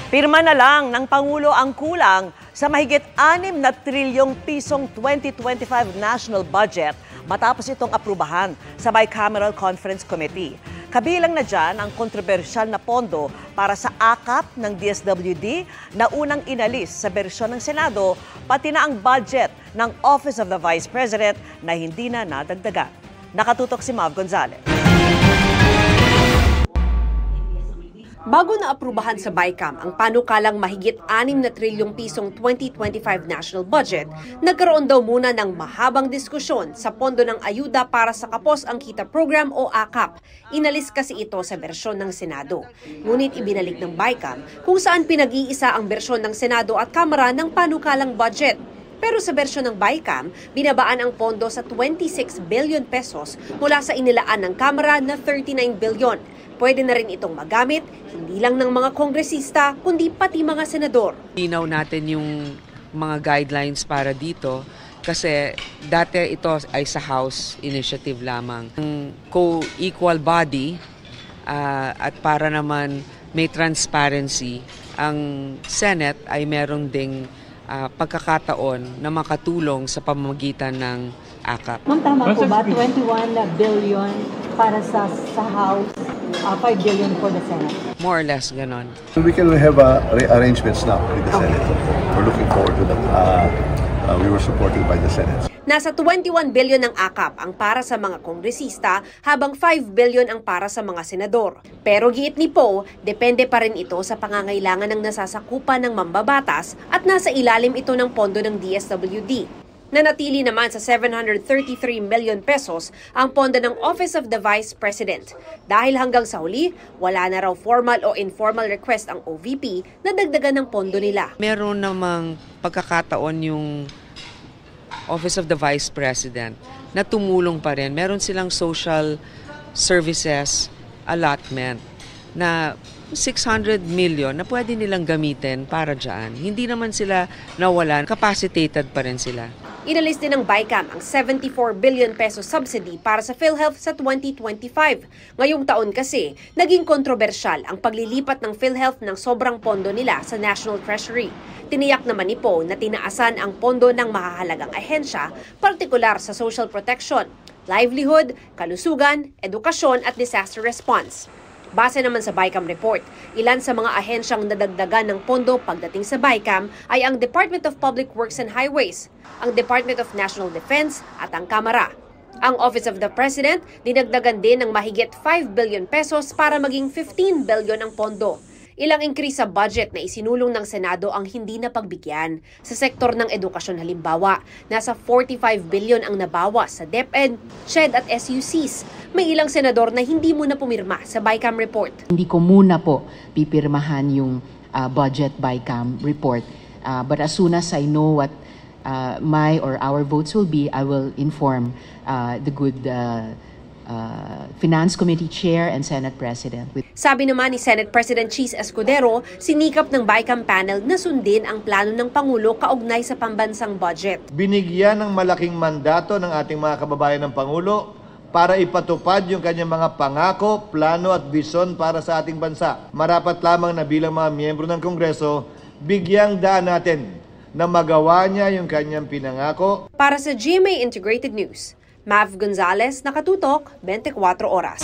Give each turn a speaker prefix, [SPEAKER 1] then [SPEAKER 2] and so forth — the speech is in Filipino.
[SPEAKER 1] Pirma na lang ng Pangulo ang kulang sa mahigit 6 na trilyong pisong 2025 national budget matapos itong aprubahan sa Bicameral Conference Committee. Kabilang na dyan ang kontrobersyal na pondo para sa AKAP ng DSWD na unang inalis sa bersyon ng Senado, pati na ang budget ng Office of the Vice President na hindi na nadagdagan. Nakatutok si Mav Gonzalez.
[SPEAKER 2] Bago na aprubahan sa BICAM ang panukalang mahigit 6 na trilyong pisong 2025 national budget, nagkaroon daw muna ng mahabang diskusyon sa pondo ng ayuda para sa Kapos ang Kita Program o AKAP. Inalis kasi ito sa bersyon ng Senado. Ngunit ibinalik ng BICAM kung saan pinag-iisa ang bersyon ng Senado at Kamara ng panukalang budget. Pero sa bersyon ng BICAM, binabaan ang pondo sa 26 billion pesos mula sa inilaan ng Kamara na 39 billion. Pwede na rin itong magamit, hindi lang ng mga kongresista, kundi pati mga senador.
[SPEAKER 3] Linaw natin yung mga guidelines para dito kasi dati ito ay sa House initiative lamang. Ang co-equal body at para naman may transparency, ang Senate ay merong ding pagkakataon na makatulong sa pamamagitan ng AKAP.
[SPEAKER 4] Ma'am, tama po ba? 21 billion para sa House, 5 billion for the Senate?
[SPEAKER 3] More or less, ganon.
[SPEAKER 5] We can have arrangements now with the Senate. We're looking forward to that. We were supported by the Senate.
[SPEAKER 2] Nasa 21 billion ng AKAP ang para sa mga kongresista habang 5 billion ang para sa mga senador. Pero giit ni Poe, depende pa rin ito sa pangangailangan ng nasasakupan ng mambabatas at nasa ilalim ito ng pondo ng DSWD. Nanatili naman sa 733 million pesos ang pondo ng Office of the Vice President. Dahil hanggang sa huli, wala na raw formal o informal request ang OVP na dagdagan ng pondo nila.
[SPEAKER 3] Meron namang pagkakataon yung Office of the Vice President na tumulong pa rin. Meron silang social services allotment na 600 million na pwede nilang gamitin para dyan. Hindi naman sila nawalan, capacitated pa rin sila.
[SPEAKER 2] Inalis din ng BICAM ang 74 billion peso subsidy para sa PhilHealth sa 2025. Ngayong taon kasi, naging kontrobersyal ang paglilipat ng PhilHealth ng sobrang pondo nila sa National Treasury. Tiniyak naman ni Poe na tinaasan ang pondo ng mahahalagang ahensya, partikular sa social protection, livelihood, kalusugan, edukasyon at disaster response. Base naman sa BICAM report, ilan sa mga ahensyang nadagdagan ng pondo pagdating sa BICAM ay ang Department of Public Works and Highways, ang Department of National Defense at ang Kamara. Ang Office of the President dinagdagan din ng mahigit 5 billion pesos para maging 15 billion ang pondo. Ilang increase sa budget na isinulong ng Senado ang hindi napagbigyan. Sa sektor ng edukasyon halimbawa, nasa 45 billion ang nabawas sa DepEd, SHED at SUCs. May ilang senador na hindi muna pumirma sa BICAM report.
[SPEAKER 6] Hindi ko muna po pipirmahan yung budget BICAM report. But as soon as I know what my or our votes will be, I will inform the good Finance Committee Chair and Senate President.
[SPEAKER 2] Sabi naman ni Senate President Cheese Escudero, sinikap ng BICAM panel na sundin ang plano ng Pangulo kaugnay sa pambansang budget.
[SPEAKER 7] Binigyan ng malaking mandato ng ating mga kababayan ng Pangulo para ipatupad yung kanyang mga pangako, plano at bisyon para sa ating bansa. Marapat lamang na bilang mga miyembro ng Kongreso, bigyang daan natin na magawa niya yung kanyang pinangako.
[SPEAKER 2] Para sa GMA Integrated News, Mav Gonzalez, Nakatutok, 24 Oras.